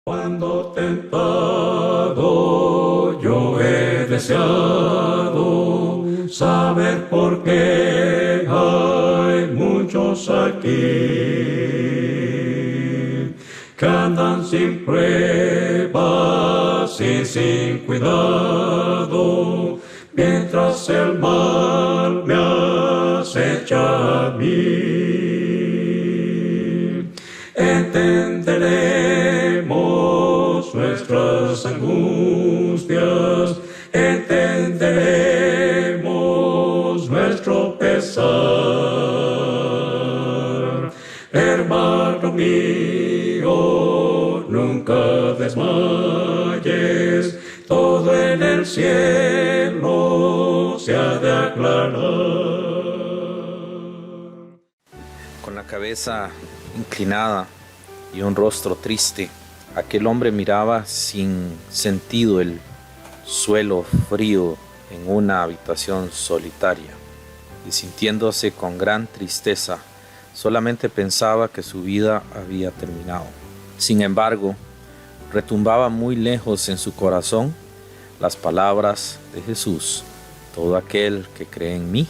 Cuando tentado yo he deseado saber por qué hay muchos aquí que andan sin pruebas y sin cuidado, mientras el mal me acecha a mí. Entenderemos nuestras angustias, entenderemos nuestro pesar. Hermano mío, nunca desmayes, todo en el cielo se ha de aclarar. Con la cabeza inclinada y un rostro triste, aquel hombre miraba sin sentido el suelo frío en una habitación solitaria y, sintiéndose con gran tristeza, solamente pensaba que su vida había terminado. Sin embargo, retumbaba muy lejos en su corazón las palabras de Jesús: todo aquel que cree en mí,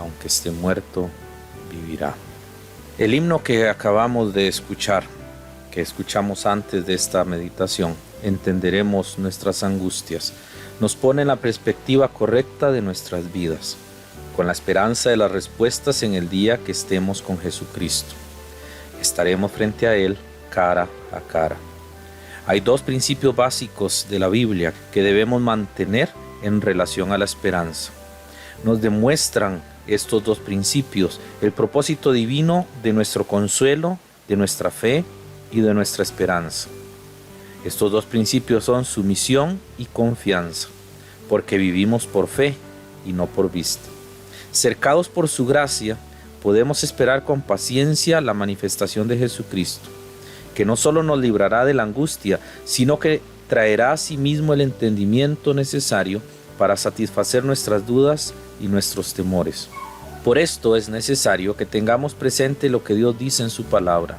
aunque esté muerto, vivirá. El himno que acabamos de escuchar, que escuchamos antes de esta meditación, entenderemos nuestras angustias, nos pone en la perspectiva correcta de nuestras vidas, con la esperanza de las respuestas en el día que estemos con Jesucristo. Estaremos frente a Él cara a cara. Hay dos principios básicos de la Biblia que debemos mantener en relación a la esperanza. Nos demuestran estos dos principios el propósito divino de nuestro consuelo, de nuestra fe y de nuestra esperanza. Estos dos principios son sumisión y confianza, porque vivimos por fe y no por vista. Cercados por su gracia, podemos esperar con paciencia la manifestación de Jesucristo, que no solo nos librará de la angustia, sino que traerá a sí mismo el entendimiento necesario para satisfacer nuestras dudas y nuestros temores. Por esto es necesario que tengamos presente lo que Dios dice en su palabra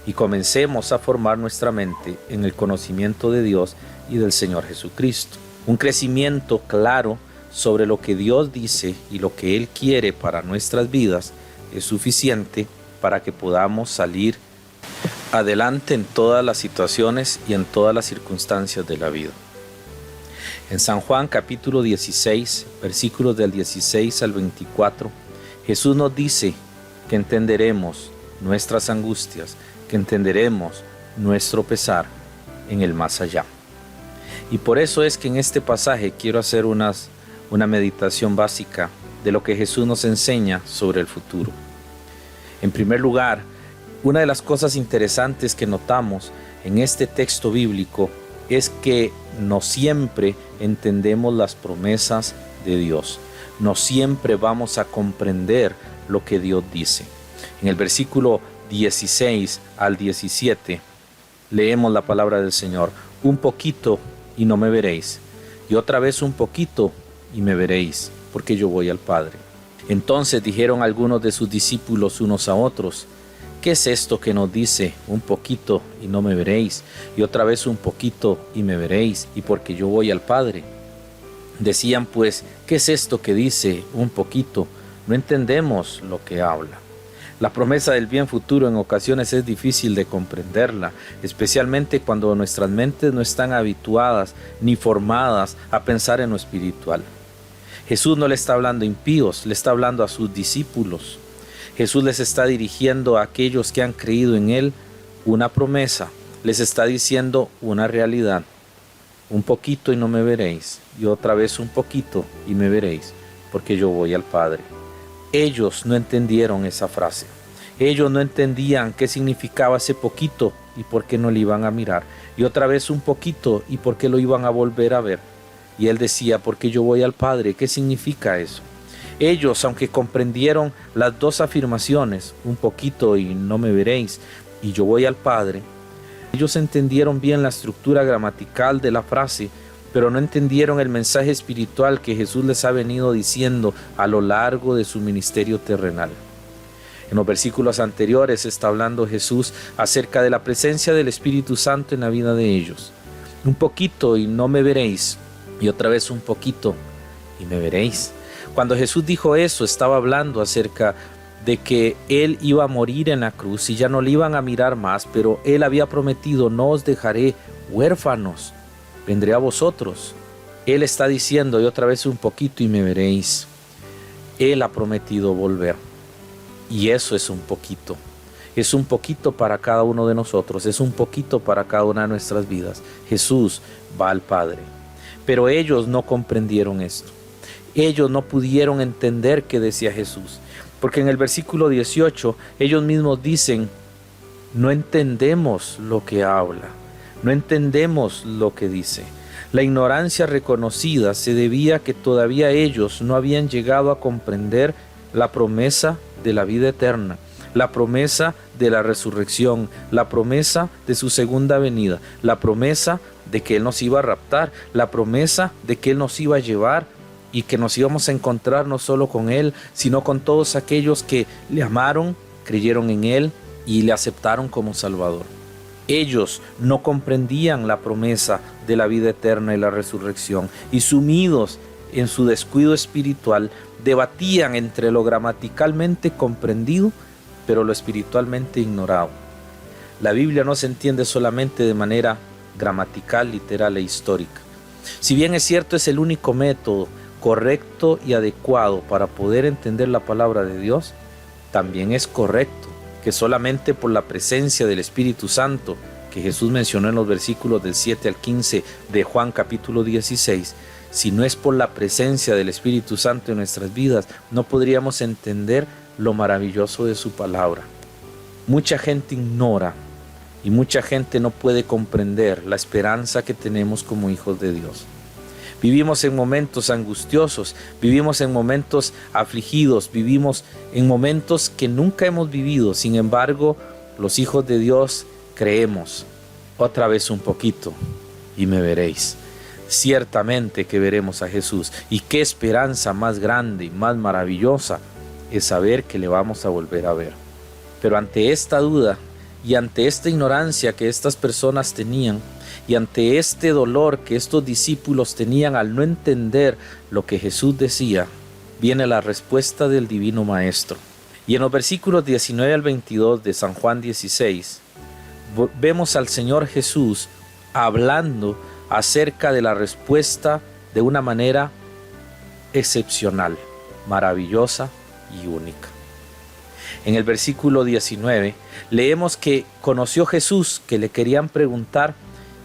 y comencemos a formar nuestra mente en el conocimiento de Dios y del Señor Jesucristo. Un crecimiento claro sobre lo que Dios dice y lo que Él quiere para nuestras vidas es suficiente para que podamos salir adelante en todas las situaciones y en todas las circunstancias de la vida. En San Juan capítulo 16, versículos del 16 al 24, Jesús nos dice que entenderemos nuestras angustias, que entenderemos nuestro pesar en el más allá. Y por eso es que en este pasaje quiero hacer una meditación básica de lo que Jesús nos enseña sobre el futuro. En primer lugar, una de las cosas interesantes que notamos en este texto bíblico es que no siempre entendemos las promesas de Dios. No siempre vamos a comprender lo que Dios dice. En el versículo 16 al 17 leemos la palabra del Señor: un poquito y no me veréis, y otra vez un poquito y me veréis, porque yo voy al Padre. Entonces dijeron algunos de sus discípulos unos a otros: ¿qué es esto que nos dice un poquito y no me veréis, y otra vez un poquito y me veréis, y porque yo voy al Padre? Decían pues: ¿qué es esto que dice un poquito? No entendemos lo que habla. La promesa del bien futuro en ocasiones es difícil de comprenderla, especialmente cuando nuestras mentes no están habituadas ni formadas a pensar en lo espiritual. Jesús no le está hablando a impíos, le está hablando a sus discípulos. Jesús les está dirigiendo a aquellos que han creído en Él una promesa, les está diciendo una realidad: un poquito y no me veréis, y otra vez un poquito y me veréis, porque yo voy al Padre. Ellos no entendieron esa frase. Ellos no entendían qué significaba ese poquito y por qué no le iban a mirar, y otra vez un poquito y por qué lo iban a volver a ver. Y Él decía: porque yo voy al Padre. ¿Qué significa eso? Ellos, aunque comprendieron las dos afirmaciones, un poquito y no me veréis, y yo voy al Padre, ellos entendieron bien la estructura gramatical de la frase, pero no entendieron el mensaje espiritual que Jesús les ha venido diciendo a lo largo de su ministerio terrenal. En los versículos anteriores está hablando Jesús acerca de la presencia del Espíritu Santo en la vida de ellos. Un poquito y no me veréis, y otra vez un poquito y me veréis. Cuando Jesús dijo eso, estaba hablando acerca de que Él iba a morir en la cruz y ya no le iban a mirar más, pero Él había prometido: no os dejaré huérfanos, vendré a vosotros. Él está diciendo: y otra vez un poquito y me veréis. Él ha prometido volver, y eso es un poquito. Es un poquito para cada uno de nosotros, es un poquito para cada una de nuestras vidas. Jesús va al Padre, pero ellos no comprendieron esto. Ellos no pudieron entender qué decía Jesús, porque en el versículo 18 ellos mismos dicen: no entendemos lo que habla, no entendemos lo que dice. La ignorancia reconocida se debía a que todavía ellos no habían llegado a comprender la promesa de la vida eterna, la promesa de la resurrección, la promesa de su segunda venida, la promesa de que Él nos iba a raptar, la promesa de que Él nos iba a llevar y que nos íbamos a encontrar no solo con Él, sino con todos aquellos que le amaron, creyeron en Él y le aceptaron como Salvador. Ellos no comprendían la promesa de la vida eterna y la resurrección, y sumidos en su descuido espiritual, debatían entre lo gramaticalmente comprendido, pero lo espiritualmente ignorado. La Biblia no se entiende solamente de manera gramatical, literal e histórica. Si bien es cierto, es el único método correcto y adecuado para poder entender la palabra de Dios, también es correcto que solamente por la presencia del Espíritu Santo, que Jesús mencionó en los versículos del 7 al 15 de Juan capítulo 16, si no es por la presencia del Espíritu Santo en nuestras vidas, no podríamos entender lo maravilloso de su palabra. Mucha gente ignora y mucha gente no puede comprender la esperanza que tenemos como hijos de Dios. Vivimos en momentos angustiosos, vivimos en momentos afligidos, vivimos en momentos que nunca hemos vivido. Sin embargo, los hijos de Dios creemos: otra vez un poquito y me veréis. Ciertamente que veremos a Jesús. Y qué esperanza más grande y más maravillosa es saber que le vamos a volver a ver. Pero ante esta duda y ante esta ignorancia que estas personas tenían, y ante este dolor que estos discípulos tenían al no entender lo que Jesús decía, viene la respuesta del Divino Maestro. Y en los versículos 19 al 22 de San Juan 16, vemos al Señor Jesús hablando acerca de la respuesta de una manera excepcional, maravillosa y única. En el versículo 19 leemos que conoció Jesús que le querían preguntar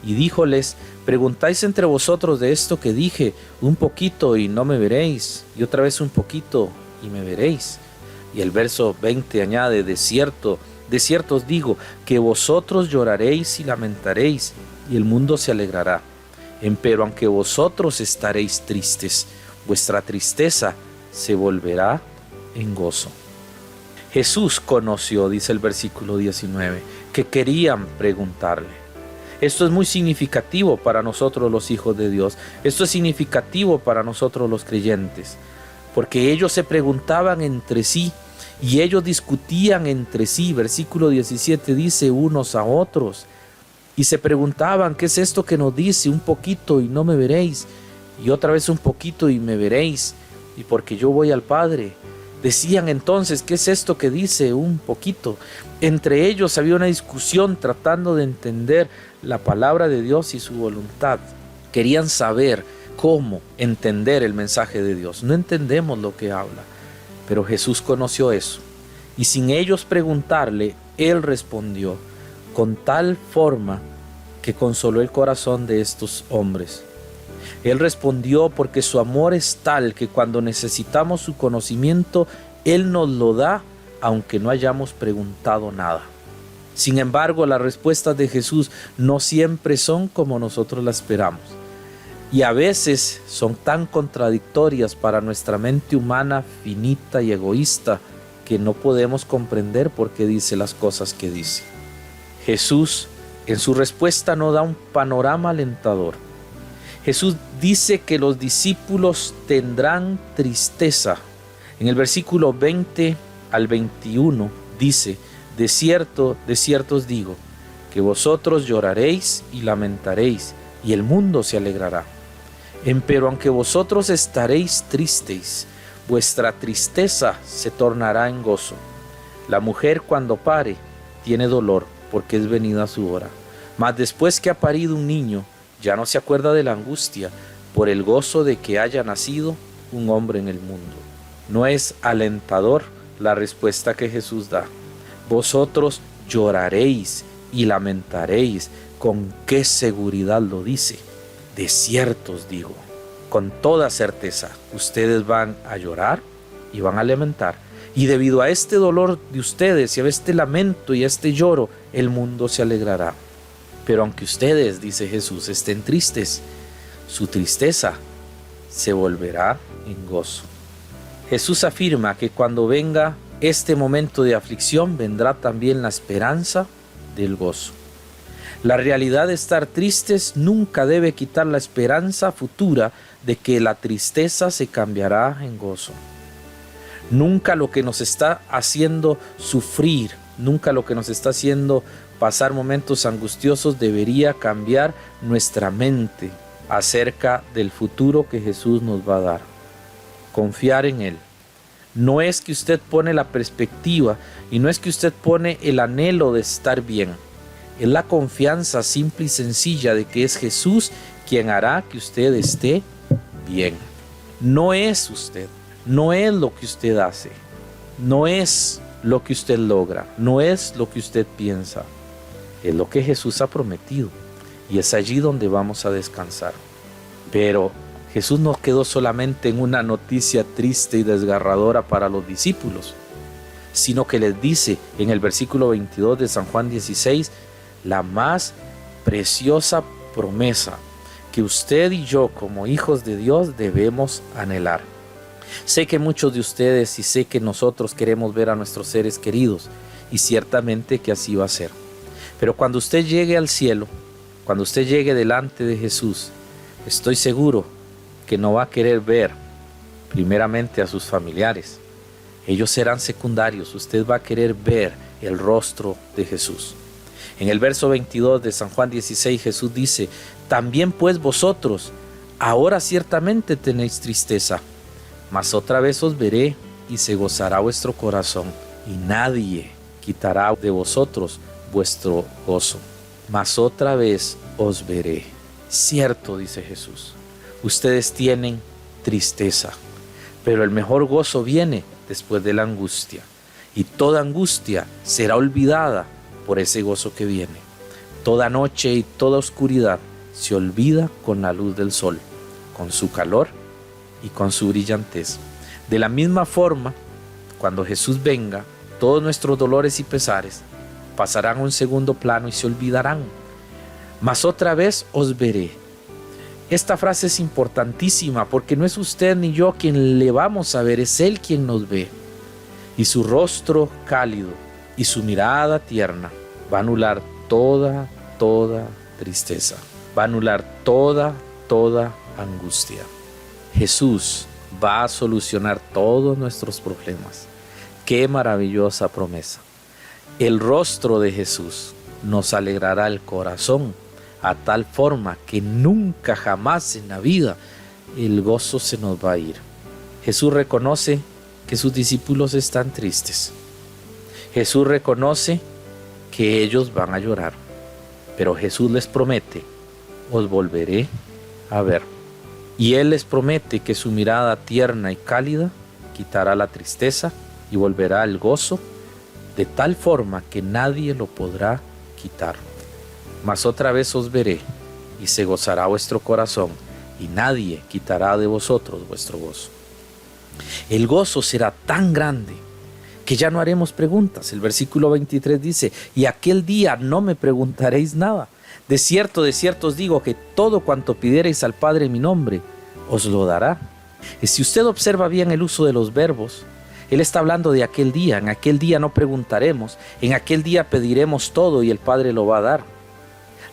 y díjoles: preguntáis entre vosotros de esto que dije, un poquito y no me veréis, y otra vez un poquito y me veréis. Y el verso 20 añade: de cierto os digo, que vosotros lloraréis y lamentaréis, y el mundo se alegrará. Empero aunque vosotros estaréis tristes, vuestra tristeza se volverá en gozo. Jesús conoció, dice el versículo 19, que querían preguntarle. Esto es muy significativo para nosotros los hijos de Dios. Esto es significativo para nosotros los creyentes, porque ellos se preguntaban entre sí y ellos discutían entre sí. Versículo 17 dice: unos a otros. Y se preguntaban: ¿qué es esto que nos dice? Un poquito y no me veréis, y otra vez un poquito y me veréis, y porque yo voy al Padre. Decían entonces: ¿qué es esto que dice un poquito? Entre ellos había una discusión tratando de entender la palabra de Dios y su voluntad. Querían saber cómo entender el mensaje de Dios. No entendemos lo que habla, pero Jesús conoció eso. Y sin ellos preguntarle, Él respondió con tal forma que consoló el corazón de estos hombres. Él respondió porque su amor es tal que cuando necesitamos su conocimiento, Él nos lo da, aunque no hayamos preguntado nada. Sin embargo, las respuestas de Jesús no siempre son como nosotros las esperamos. Y a veces son tan contradictorias para nuestra mente humana finita y egoísta que no podemos comprender por qué dice las cosas que dice. Jesús en su respuesta no da un panorama alentador. Jesús dice que los discípulos tendrán tristeza. En el versículo 20 al 21 Dice, de cierto os digo, que vosotros lloraréis y lamentaréis, y el mundo se alegrará. Empero aunque vosotros estaréis tristes, vuestra tristeza se tornará en gozo. La mujer cuando pare tiene dolor, porque es venida su hora. Mas después que ha parido un niño, ya no se acuerda de la angustia, por el gozo de que haya nacido un hombre en el mundo. ¿No es alentador la respuesta que Jesús da? Vosotros lloraréis y lamentaréis. ¿Con qué seguridad lo dice? De cierto os digo, con toda certeza, ustedes van a llorar y van a lamentar. Y debido a este dolor de ustedes y a este lamento y a este lloro, el mundo se alegrará. Pero aunque ustedes, dice Jesús, estén tristes, su tristeza se volverá en gozo. Jesús afirma que cuando venga este momento de aflicción, vendrá también la esperanza del gozo. La realidad de estar tristes nunca debe quitar la esperanza futura de que la tristeza se cambiará en gozo. Nunca lo que nos está haciendo sufrir, nunca lo que nos está haciendo pasar momentos angustiosos debería cambiar nuestra mente acerca del futuro que Jesús nos va a dar. Confiar en Él. No es que usted pone la perspectiva y no es que usted pone el anhelo de estar bien. Es la confianza simple y sencilla de que es Jesús quien hará que usted esté bien. No es usted, no es lo que usted hace, no es lo que usted logra, no es lo que usted piensa. Es lo que Jesús ha prometido y es allí donde vamos a descansar. Pero Jesús no quedó solamente en una noticia triste y desgarradora para los discípulos, sino que les dice en el versículo 22 de San Juan 16, la más preciosa promesa que usted y yo como hijos de Dios debemos anhelar. Sé que muchos de ustedes y sé que nosotros queremos ver a nuestros seres queridos y ciertamente que así va a ser. Pero cuando usted llegue al cielo, cuando usted llegue delante de Jesús, estoy seguro que no va a querer ver primeramente a sus familiares. Ellos serán secundarios. Usted va a querer ver el rostro de Jesús. En el verso 22 de San Juan 16, Jesús dice, también pues vosotros, ahora ciertamente tenéis tristeza, mas otra vez os veré y se gozará vuestro corazón, y nadie quitará de vosotros vuestro gozo. Mas otra vez os veré. Cierto, dice Jesús, ustedes tienen tristeza, pero el mejor gozo viene después de la angustia, y toda angustia será olvidada por ese gozo que viene. Toda noche y toda oscuridad se olvida con la luz del sol, con su calor y con su brillantez. De la misma forma, cuando Jesús venga, todos nuestros dolores y pesares pasarán a un segundo plano y se olvidarán. Mas otra vez os veré. Esta frase es importantísima porque no es usted ni yo quien le vamos a ver, es Él quien nos ve. Y su rostro cálido y su mirada tierna va a anular toda tristeza, va a anular toda angustia. Jesús va a solucionar todos nuestros problemas. Qué maravillosa promesa. El rostro de Jesús nos alegrará el corazón a tal forma que nunca jamás en la vida el gozo se nos va a ir. Jesús reconoce que sus discípulos están tristes. Jesús reconoce que ellos van a llorar, pero Jesús les promete, os volveré a ver. Y Él les promete que su mirada tierna y cálida quitará la tristeza y volverá al gozo de tal forma que nadie lo podrá quitar. Mas otra vez os veré y se gozará vuestro corazón y nadie quitará de vosotros vuestro gozo. El gozo será tan grande que ya no haremos preguntas. El versículo 23 dice, y aquel día no me preguntaréis nada. De cierto os digo que todo cuanto pidiereis al Padre en mi nombre, os lo dará. Y si usted observa bien el uso de los verbos, Él está hablando de aquel día. En aquel día no preguntaremos, en aquel día pediremos todo y el Padre lo va a dar.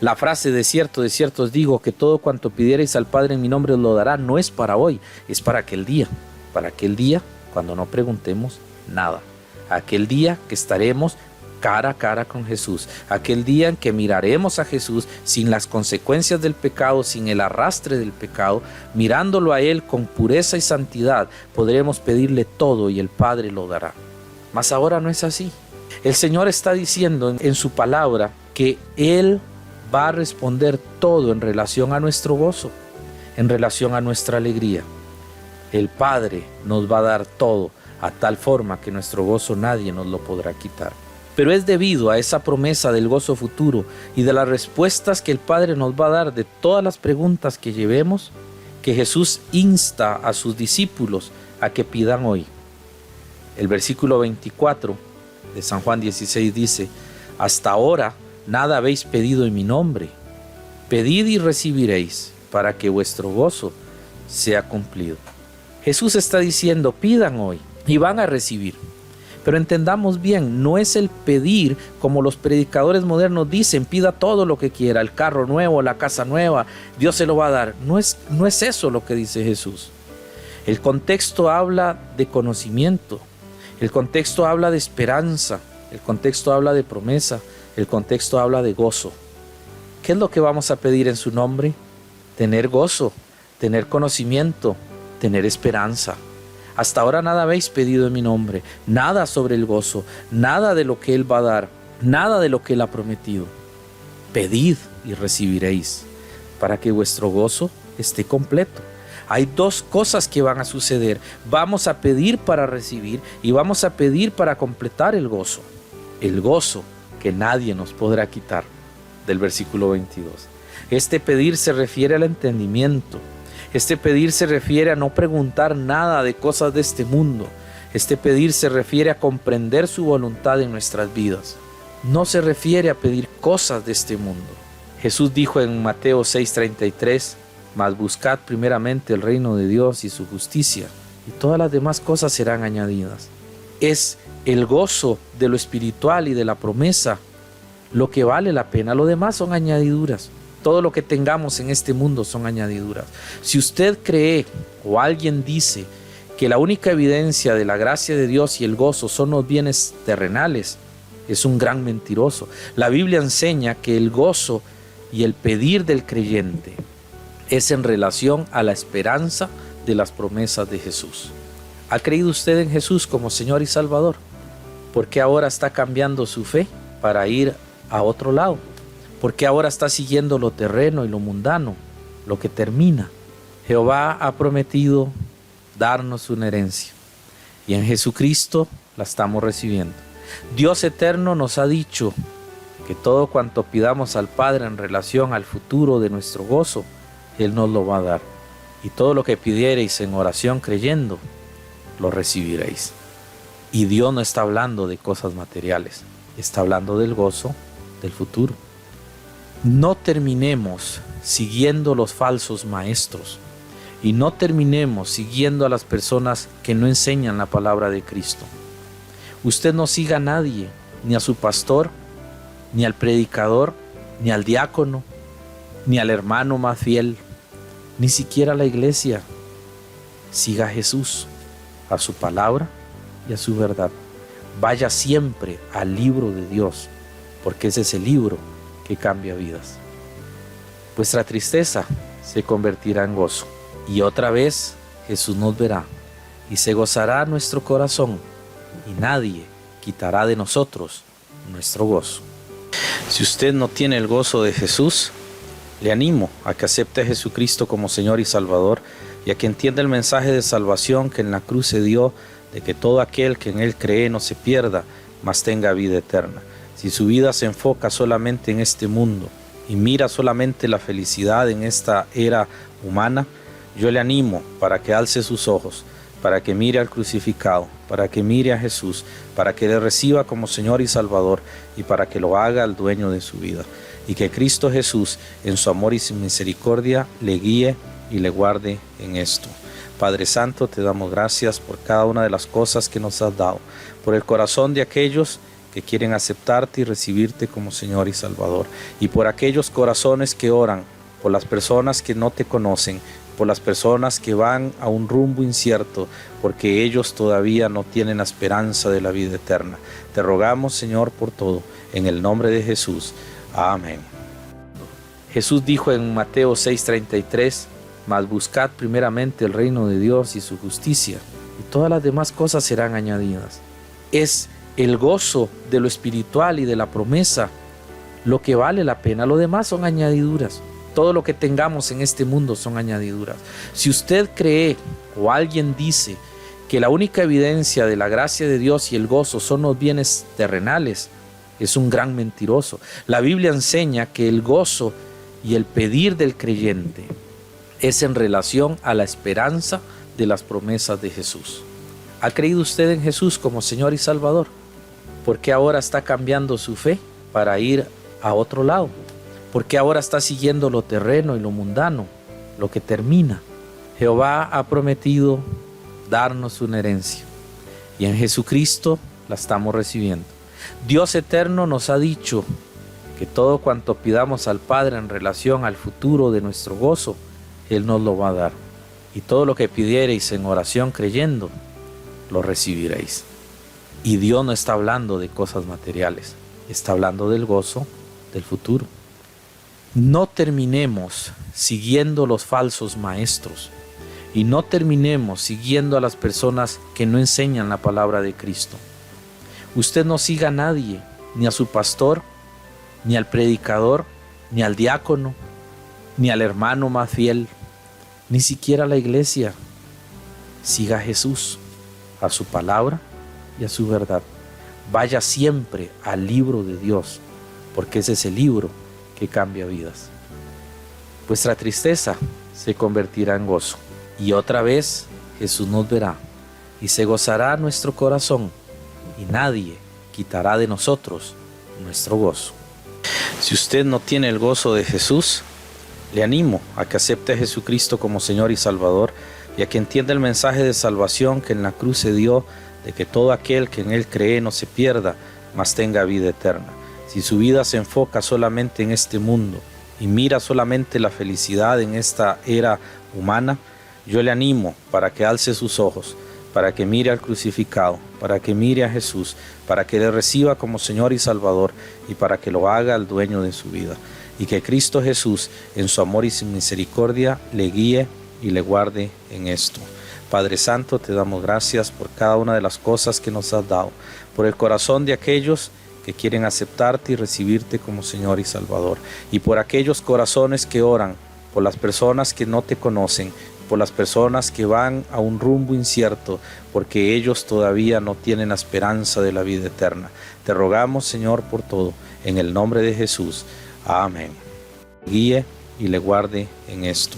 La frase de cierto os digo que todo cuanto pidiereis al Padre en mi nombre os lo dará, no es para hoy, es para aquel día cuando no preguntemos nada. aquel día que estaremos cara a cara con Jesús, aquel día en que miraremos a Jesús sin las consecuencias del pecado, sin el arrastre del pecado, mirándolo a Él con pureza y santidad, podremos pedirle todo y el Padre lo dará. Mas ahora no es así. El Señor está diciendo en su palabra que Él va a responder todo en relación a nuestro gozo, en relación a nuestra alegría. El Padre nos va a dar todo a tal forma que nuestro gozo nadie nos lo podrá quitar. Pero es debido a esa promesa del gozo futuro y de las respuestas que el Padre nos va a dar de todas las preguntas que llevemos, que Jesús insta a sus discípulos a que pidan hoy. El versículo 24 de San Juan 16 dice: hasta ahora nada habéis pedido en mi nombre. Pedid y recibiréis, para que vuestro gozo sea cumplido. Jesús está diciendo: pidan hoy y van a recibir. Pero entendamos bien, no es el pedir como los predicadores modernos dicen: pida todo lo que quiera, el carro nuevo, la casa nueva, Dios se lo va a dar. No es eso lo que dice Jesús. El contexto habla de conocimiento, el contexto habla de esperanza, el contexto habla de promesa, el contexto habla de gozo. ¿Qué es lo que vamos a pedir en su nombre? Tener gozo, tener conocimiento, tener esperanza. Hasta ahora nada habéis pedido en mi nombre, nada sobre el gozo, nada de lo que Él va a dar, nada de lo que Él ha prometido. Pedid y recibiréis, para que vuestro gozo esté completo. Hay dos cosas que van a suceder: vamos a pedir para recibir y vamos a pedir para completar el gozo. El gozo que nadie nos podrá quitar, del versículo 22. Este pedir se refiere al entendimiento. Este pedir se refiere a no preguntar nada de cosas de este mundo. Este pedir se refiere a comprender su voluntad en nuestras vidas. No se refiere a pedir cosas de este mundo. Jesús dijo en Mateo 6:33: mas buscad primeramente el reino de Dios y su justicia, y todas las demás cosas serán añadidas. Es el gozo de lo espiritual y de la promesa lo que vale la pena. Lo demás son añadiduras. Todo lo que tengamos en este mundo son añadiduras. Si usted cree o alguien dice que la única evidencia de la gracia de Dios y el gozo son los bienes terrenales, es un gran mentiroso. La Biblia enseña que el gozo y el pedir del creyente es en relación a la esperanza de las promesas de Jesús. ¿Ha creído usted en Jesús como Señor y Salvador? ¿Por qué ahora está cambiando su fe para ir a otro lado? ¿Por qué ahora está siguiendo lo terreno y lo mundano, lo que termina? Jehová ha prometido darnos una herencia y en Jesucristo la estamos recibiendo. Dios eterno nos ha dicho que todo cuanto pidamos al Padre en relación al futuro de nuestro gozo, Él nos lo va a dar. Y todo lo que pidiereis en oración creyendo, lo recibiréis. Y Dios no está hablando de cosas materiales, está hablando del gozo del futuro. No terminemos siguiendo los falsos maestros y no terminemos siguiendo a las personas que no enseñan la palabra de Cristo. Usted no siga a nadie, ni a su pastor, ni al predicador, ni al diácono, ni al hermano más fiel, ni siquiera a la iglesia. Siga a Jesús, a su palabra y a su verdad. Vaya siempre al libro de Dios, porque ese es el libro que cambia vidas. Vuestra tristeza se convertirá en gozo y otra vez Jesús nos verá y se gozará nuestro corazón y nadie quitará de nosotros nuestro gozo. Si usted no tiene el gozo de Jesús, le animo a que acepte a Jesucristo como Señor y Salvador y a que entienda el mensaje de salvación que en la cruz se dio, de que todo aquel que en Él cree no se pierda, mas tenga vida eterna. Si su vida se enfoca solamente en este mundo y mira solamente la felicidad en esta era humana, yo le animo para que alce sus ojos, para que mire al crucificado, para que mire a Jesús, para que le reciba como Señor y Salvador y para que lo haga el dueño de su vida. Y que Cristo Jesús, en su amor y su misericordia, le guíe y le guarde en esto. Padre Santo, te damos gracias por cada una de las cosas que nos has dado, por el corazón de aquellos que quieren aceptarte y recibirte como Señor y Salvador, y por aquellos corazones que oran por las personas que no te conocen, por las personas que van a un rumbo incierto, porque ellos todavía no tienen la esperanza de la vida eterna. Te rogamos, Señor, por todo, en el nombre de Jesús. Amén. Jesús dijo en Mateo 6:33, mas buscad primeramente el reino de Dios y su justicia, y todas las demás cosas serán añadidas. Es el gozo de lo espiritual y de la promesa lo que vale la pena. Lo demás son añadiduras. Todo lo que tengamos en este mundo son añadiduras. Si usted cree o alguien dice que la única evidencia de la gracia de Dios y el gozo son los bienes terrenales, es un gran mentiroso. La Biblia enseña que el gozo y el pedir del creyente es en relación a la esperanza de las promesas de Jesús. ¿Ha creído usted en Jesús como Señor y Salvador? ¿Por qué ahora está cambiando su fe para ir a otro lado? ¿Por qué ahora está siguiendo lo terreno y lo mundano, lo que termina? Jehová ha prometido darnos una herencia y en Jesucristo la estamos recibiendo. Dios eterno nos ha dicho que todo cuanto pidamos al Padre en relación al futuro de nuestro gozo, Él nos lo va a dar. Y todo lo que pidiereis en oración creyendo, lo recibiréis. Y Dios no está hablando de cosas materiales, está hablando del gozo del futuro. No terminemos siguiendo los falsos maestros y no terminemos siguiendo a las personas que no enseñan la palabra de Cristo. Usted no siga a nadie, ni a su pastor, ni al predicador, ni al diácono, ni al hermano más fiel, ni siquiera a la iglesia. Siga a Jesús, a su palabra y a su verdad. Vaya siempre al libro de Dios, porque ese es el libro que cambia vidas. Vuestra tristeza se convertirá en gozo, y otra vez Jesús nos verá, y se gozará nuestro corazón, y nadie quitará de nosotros nuestro gozo. Si usted no tiene el gozo de Jesús, le animo a que acepte a Jesucristo como Señor y Salvador, y a que entienda el mensaje de salvación que en la cruz se dio, de que todo aquel que en Él cree no se pierda, mas tenga vida eterna. Si su vida se enfoca solamente en este mundo y mira solamente la felicidad en esta era humana, yo le animo para que alce sus ojos, para que mire al crucificado, para que mire a Jesús, para que le reciba como Señor y Salvador y para que lo haga el dueño de su vida. Y que Cristo Jesús, en su amor y su misericordia, le guíe y le guarde en esto. Padre Santo, te damos gracias por cada una de las cosas que nos has dado, por el corazón de aquellos que quieren aceptarte y recibirte como Señor y Salvador, y por aquellos corazones que oran, por las personas que no te conocen, por las personas que van a un rumbo incierto, porque ellos todavía no tienen la esperanza de la vida eterna. Te rogamos, Señor, por todo, en el nombre de Jesús. Amén. Guíe y le guarde en esto.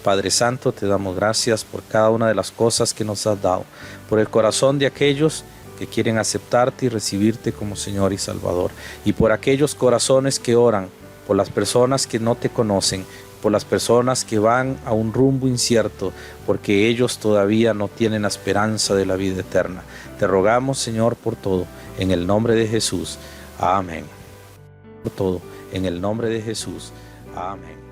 Padre Santo, te damos gracias por cada una de las cosas que nos has dado, por el corazón de aquellos que quieren aceptarte y recibirte como Señor y Salvador, y por aquellos corazones que oran, por las personas que no te conocen, por las personas que van a un rumbo incierto, porque ellos todavía no tienen la esperanza de la vida eterna. Te rogamos, Señor, por todo, en el nombre de Jesús. Amén. Por todo, en el nombre de Jesús. Amén.